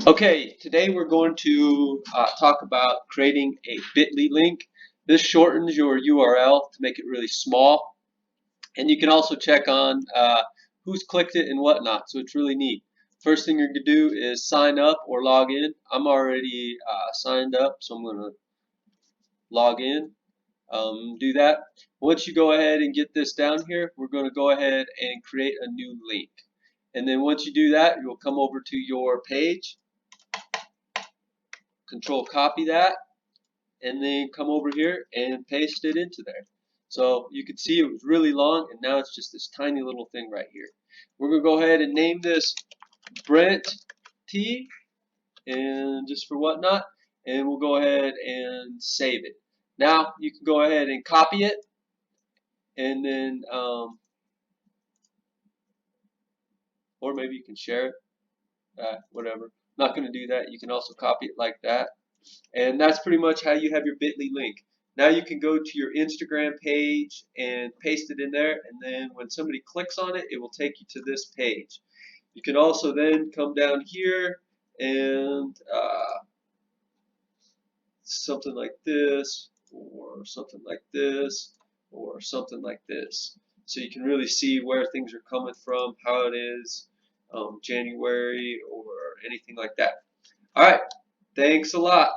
Okay, today we're going to talk about creating a bit.ly link. This shortens your URL to make it really small, and you can also check on who's clicked it and whatnot, so it's really neat. First thing you're going to do is sign up or log in. I'm already signed up, so I'm going to log in. Do that. Once you go ahead and get this down here, we're going to go ahead and create a new link. And then once you do that, you'll come over to your page, control copy that, and then come over here and paste it into there. So you can see it was really long, and now it's just this tiny little thing right here. We're going to go ahead and name this Brent T, and just for whatnot, and we'll go ahead and save it. Now you can go ahead and copy it, and then or maybe you can share it, whatever. Not going to do that. You can also copy it like that. And that's pretty much how you have your bit.ly link. Now you can go to your Instagram page and paste it in there, and then when somebody clicks on it, it will take you to this page. You can also then come down here and something like this, or something like this, or something like this. So you can really see where things are coming from, how it is, January, or anything like that. All right, thanks a lot.